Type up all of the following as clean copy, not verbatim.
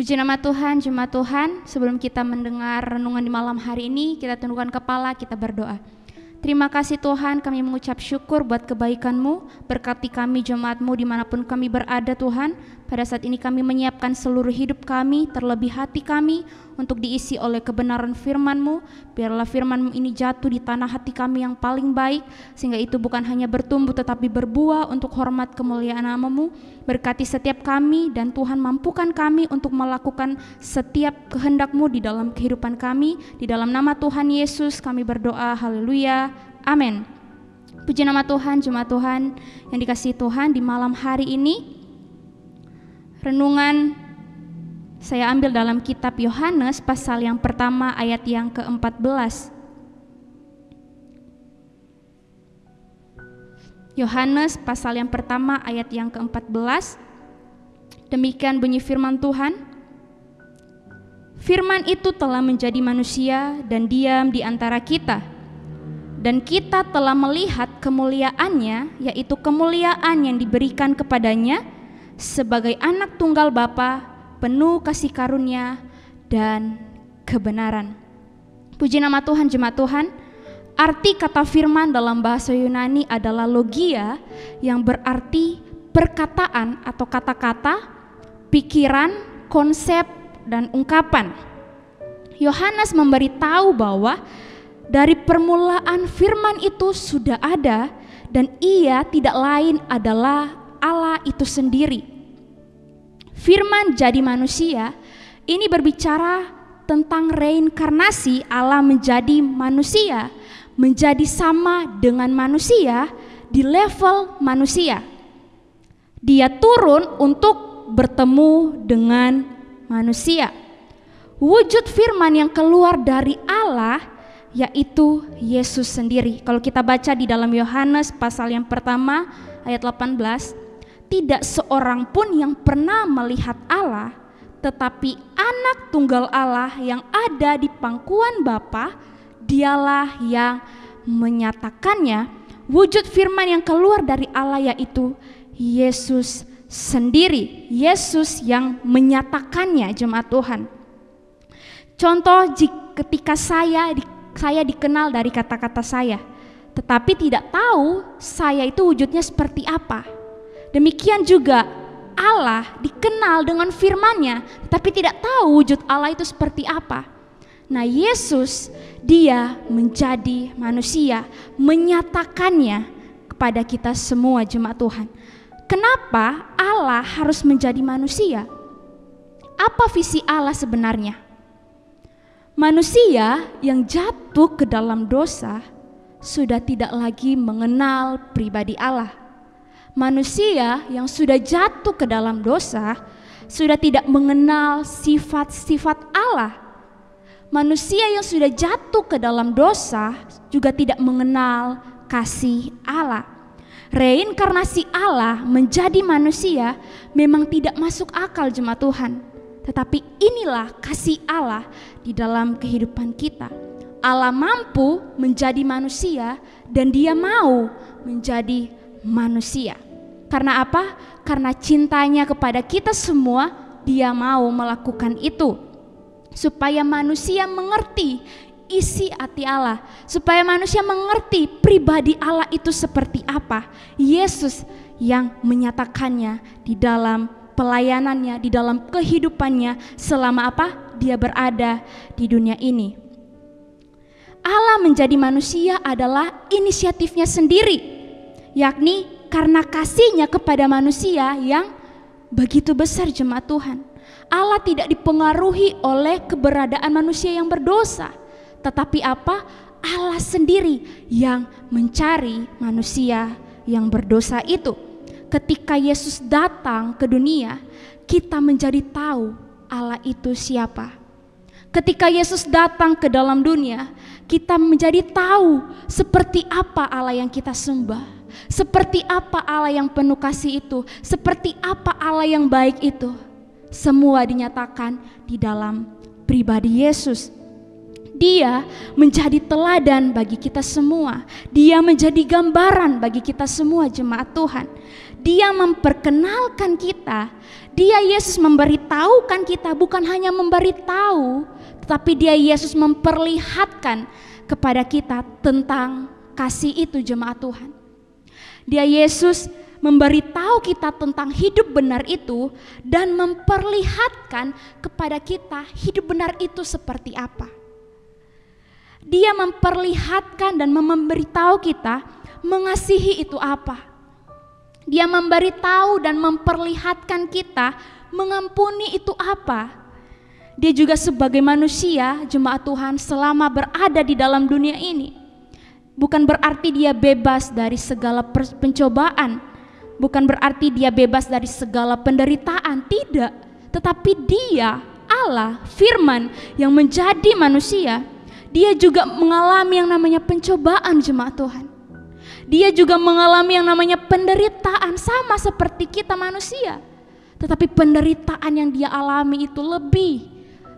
Puji nama Tuhan, jemaat Tuhan. Sebelum kita mendengar renungan di malam hari ini, kita tundukkan kepala, kita berdoa. Terima kasih Tuhan, kami mengucap syukur buat kebaikan-Mu. Berkati kami jemaat-Mu dimanapun kami berada Tuhan. Pada saat ini kami menyiapkan seluruh hidup kami, terlebih hati kami, untuk diisi oleh kebenaran firman-Mu. Biarlah firman-Mu ini jatuh di tanah hati kami yang paling baik, sehingga itu bukan hanya bertumbuh tetapi berbuah untuk hormat kemuliaan nama-Mu. Berkati setiap kami dan Tuhan mampukan kami untuk melakukan setiap kehendak-Mu di dalam kehidupan kami. Di dalam nama Tuhan Yesus kami berdoa, haleluya, amin. Puji nama Tuhan, jemaat Tuhan yang dikasihi Tuhan. Di malam hari ini renungan saya ambil dalam kitab Yohanes pasal yang pertama ayat yang ke-14. Yohanes pasal yang pertama ayat yang ke-14. Demikian bunyi firman Tuhan. Firman itu telah menjadi manusia dan diam di antara kita. Dan kita telah melihat kemuliaannya, yaitu kemuliaan yang diberikan kepadanya sebagai anak tunggal Bapa, penuh kasih karunia dan kebenaran. Puji nama Tuhan, jemaat Tuhan. Arti kata firman dalam bahasa Yunani adalah logia, yang berarti perkataan atau kata-kata, pikiran, konsep, dan ungkapan. Yohanes memberitahu bahwa dari permulaan firman itu sudah ada, dan ia tidak lain adalah Allah itu sendiri. Firman jadi manusia, ini berbicara tentang reinkarnasi Allah menjadi manusia, menjadi sama dengan manusia di level manusia. Dia turun untuk bertemu dengan manusia. Wujud firman yang keluar dari Allah yaitu Yesus sendiri. Kalau kita baca di dalam Yohanes pasal yang pertama ayat 18, tidak seorang pun yang pernah melihat Allah, tetapi anak tunggal Allah yang ada di pangkuan Bapa, dialah yang menyatakannya. Wujud firman yang keluar dari Allah yaitu Yesus sendiri. Yesus yang menyatakannya, jemaat Tuhan. Contoh, ketika saya dikenal dari kata-kata saya, tetapi tidak tahu saya itu wujudnya seperti apa. Demikian juga Allah dikenal dengan firman-Nya, tapi tidak tahu wujud Allah itu seperti apa. Nah, Yesus dia menjadi manusia, menyatakannya kepada kita semua jemaat Tuhan. Kenapa Allah harus menjadi manusia? Apa visi Allah sebenarnya? Manusia yang jatuh ke dalam dosa sudah tidak lagi mengenal pribadi Allah. Manusia yang sudah jatuh ke dalam dosa sudah tidak mengenal sifat-sifat Allah. Manusia yang sudah jatuh ke dalam dosa juga tidak mengenal kasih Allah. Reinkarnasi Allah menjadi manusia memang tidak masuk akal jemaat Tuhan. Tetapi inilah kasih Allah di dalam kehidupan kita. Allah mampu menjadi manusia dan dia mau menjadi manusia. Karena apa? Karena cintanya kepada kita semua, dia mau melakukan itu. Supaya manusia mengerti isi hati Allah, supaya manusia mengerti pribadi Allah itu seperti apa. Yesus yang menyatakannya di dalam pelayanannya, di dalam kehidupannya selama apa? Dia berada di dunia ini. Allah menjadi manusia adalah inisiatifnya sendiri, yakni karena kasihnya kepada manusia yang begitu besar jemaat Tuhan. Allah tidak dipengaruhi oleh keberadaan manusia yang berdosa, tetapi apa? Allah sendiri yang mencari manusia yang berdosa itu. Ketika Yesus datang ke dunia, kita menjadi tahu Allah itu siapa. Ketika Yesus datang ke dalam dunia, kita menjadi tahu seperti apa Allah yang kita sembah. Seperti apa Allah yang penuh kasih itu, seperti apa Allah yang baik itu. Semua dinyatakan di dalam pribadi Yesus. Dia menjadi teladan bagi kita semua. Dia menjadi gambaran bagi kita semua jemaat Tuhan. Dia memperkenalkan kita. Dia Yesus memberitahukan kita, bukan hanya memberitahu, tetapi dia Yesus memperlihatkan kepada kita tentang kasih itu, jemaat Tuhan. Dia Yesus memberitahu kita tentang hidup benar itu dan memperlihatkan kepada kita hidup benar itu seperti apa. Dia memperlihatkan dan memberitahu kita mengasihi itu apa. Dia memberitahu dan memperlihatkan kita mengampuni itu apa. Dia juga sebagai manusia, jemaat Tuhan, selama berada di dalam dunia ini, bukan berarti dia bebas dari segala pencobaan, bukan berarti dia bebas dari segala penderitaan, tidak. Tetapi dia, Allah, firman yang menjadi manusia, dia juga mengalami yang namanya pencobaan, jemaat Tuhan. Dia juga mengalami yang namanya penderitaan, sama seperti kita manusia. Tetapi penderitaan yang dia alami itu lebih,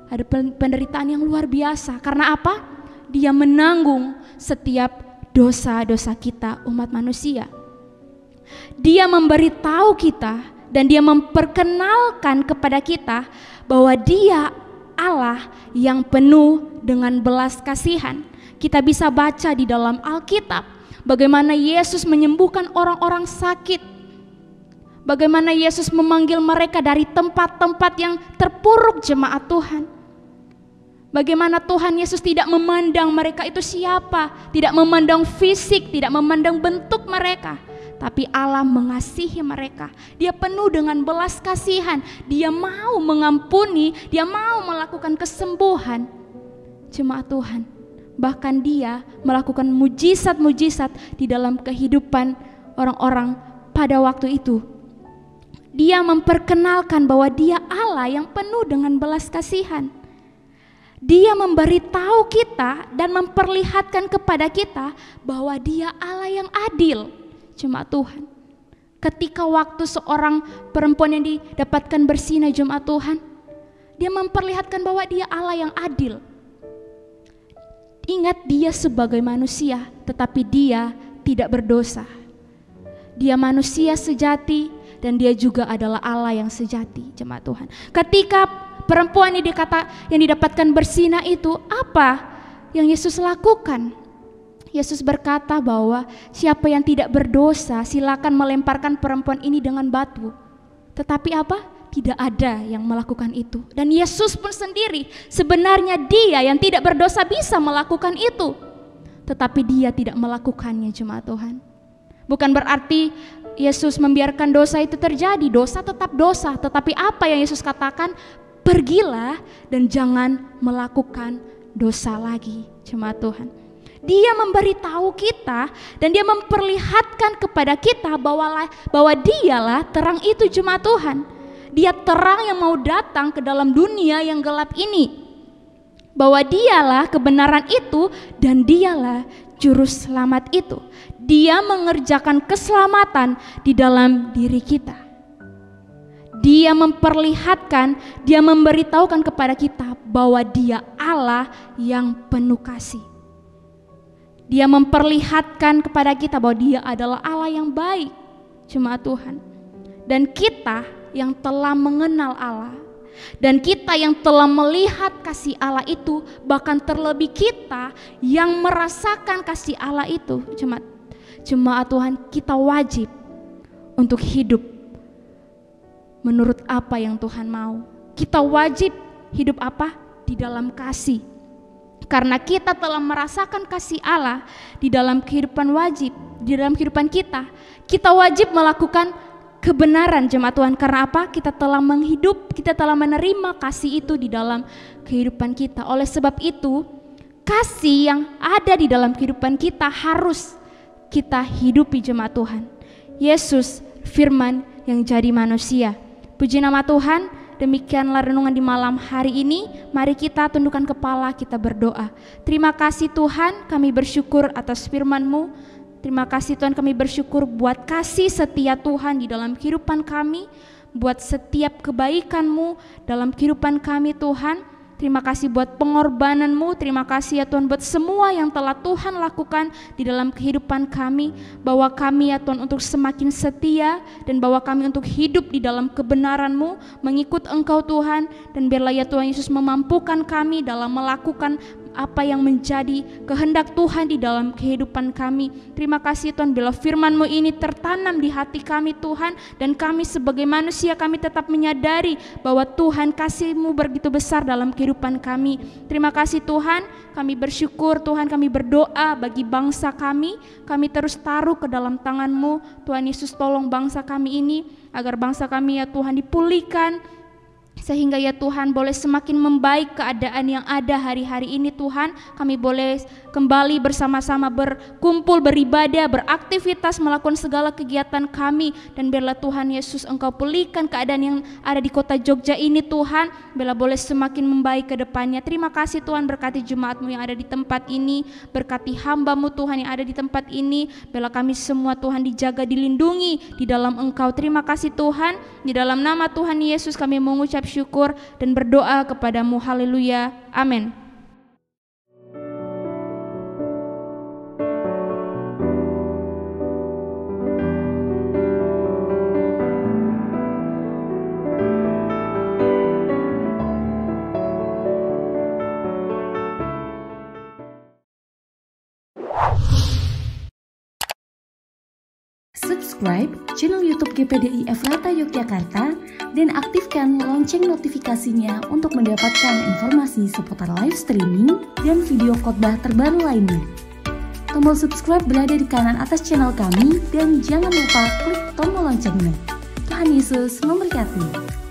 ada penderitaan yang luar biasa. Karena apa? Dia menanggung setiap dosa-dosa kita umat manusia. Dia memberitahu kita dan dia memperkenalkan kepada kita bahwa dia Allah yang penuh dengan belas kasihan. Kita bisa baca di dalam Alkitab bagaimana Yesus menyembuhkan orang-orang sakit, bagaimana Yesus memanggil mereka dari tempat-tempat yang terpuruk, jemaat Tuhan. Bagaimana Tuhan Yesus tidak memandang mereka itu siapa, tidak memandang fisik, tidak memandang bentuk mereka, tapi Allah mengasihi mereka. Dia penuh dengan belas kasihan, dia mau mengampuni, dia mau melakukan kesembuhan, jemaat Tuhan. Bahkan dia melakukan mujizat-mujizat di dalam kehidupan orang-orang pada waktu itu. Dia memperkenalkan bahwa dia Allah yang penuh dengan belas kasihan. Dia memberitahu kita dan memperlihatkan kepada kita bahwa dia Allah yang adil, jemaat Tuhan. Ketika waktu seorang perempuan yang didapatkan bersinah, jemaat Tuhan, dia memperlihatkan bahwa dia Allah yang adil. Ingat, dia sebagai manusia, tetapi dia tidak berdosa. Dia manusia sejati dan dia juga adalah Allah yang sejati, jemaat Tuhan. Ketika perempuan yang didapatkan bersinah itu, apa yang Yesus lakukan? Yesus berkata bahwa siapa yang tidak berdosa silakan melemparkan perempuan ini dengan batu. Tetapi apa? Tidak ada yang melakukan itu. Dan Yesus pun sendiri, sebenarnya dia yang tidak berdosa bisa melakukan itu, tetapi dia tidak melakukannya, jemaat Tuhan. Bukan berarti Yesus membiarkan dosa itu terjadi. Dosa tetap dosa, tetapi apa yang Yesus katakan? Pergilah dan jangan melakukan dosa lagi, jemaat Tuhan. Dia memberitahu kita dan dia memperlihatkan kepada kita bahwa dialah terang itu, jemaat Tuhan. Dia terang yang mau datang ke dalam dunia yang gelap ini. Bahwa dialah kebenaran itu dan dialah juru selamat itu. Dia mengerjakan keselamatan di dalam diri kita. Dia memperlihatkan, dia memberitahukan kepada kita bahwa dia Allah yang penuh kasih. Dia memperlihatkan kepada kita bahwa dia adalah Allah yang baik, jemaat Tuhan. Dan kita yang telah mengenal Allah, dan kita yang telah melihat kasih Allah itu, bahkan terlebih kita yang merasakan kasih Allah itu, jemaat Tuhan, kita wajib untuk hidup menurut apa yang Tuhan mau. Kita wajib hidup apa? Di dalam kasih. Karena kita telah merasakan kasih Allah di dalam kehidupan kita, kita wajib melakukan kebenaran, jemaat Tuhan. Karena apa? Kita telah menerima kasih itu di dalam kehidupan kita. Oleh sebab itu, kasih yang ada di dalam kehidupan kita harus kita hidupi, jemaat Tuhan. Yesus, firman yang jadi manusia. Puji nama Tuhan. Demikianlah renungan di malam hari ini. Mari kita tundukkan kepala, kita berdoa. Terima kasih Tuhan, kami bersyukur atas firman-Mu. Terima kasih Tuhan, kami bersyukur buat kasih setia Tuhan di dalam kehidupan kami, buat setiap kebaikan-Mu dalam kehidupan kami Tuhan. Terima kasih buat pengorbanan-Mu, terima kasih ya Tuhan buat semua yang telah Tuhan lakukan di dalam kehidupan kami, bahwa kami ya Tuhan untuk semakin setia, dan bahwa kami untuk hidup di dalam kebenaran-Mu, mengikut Engkau Tuhan, dan biarlah ya Tuhan Yesus memampukan kami dalam melakukan apa yang menjadi kehendak Tuhan di dalam kehidupan kami. Terima kasih Tuhan bila firman-Mu ini tertanam di hati kami Tuhan, dan kami sebagai manusia kami tetap menyadari bahwa Tuhan kasih-Mu begitu besar dalam kehidupan kami. Terima kasih Tuhan, kami bersyukur Tuhan, kami berdoa bagi bangsa kami terus taruh ke dalam tangan-Mu. Tuhan Yesus tolong bangsa kami ini, agar bangsa kami ya Tuhan dipulihkan, sehingga ya Tuhan boleh semakin membaik keadaan yang ada hari-hari ini Tuhan. Kami boleh kembali bersama-sama berkumpul, beribadah, beraktivitas, melakukan segala kegiatan kami. Dan biarlah Tuhan Yesus Engkau pulihkan keadaan yang ada di kota Jogja ini Tuhan, biarlah boleh semakin membaik ke depannya. Terima kasih Tuhan, berkati jemaat-Mu yang ada di tempat ini, berkati hamba-Mu Tuhan yang ada di tempat ini. Biarlah kami semua Tuhan dijaga, dilindungi di dalam Engkau. Terima kasih Tuhan, di dalam nama Tuhan Yesus kami mengucap syukur dan berdoa kepada-Mu. Haleluya. Amin. Subscribe channel YouTube GPDI Efrata Yogyakarta dan aktifkan lonceng notifikasinya untuk mendapatkan informasi seputar live streaming dan video khotbah terbaru lainnya. Tombol subscribe berada di kanan atas channel kami dan jangan lupa klik tombol loncengnya. Tuhan Yesus memberkati.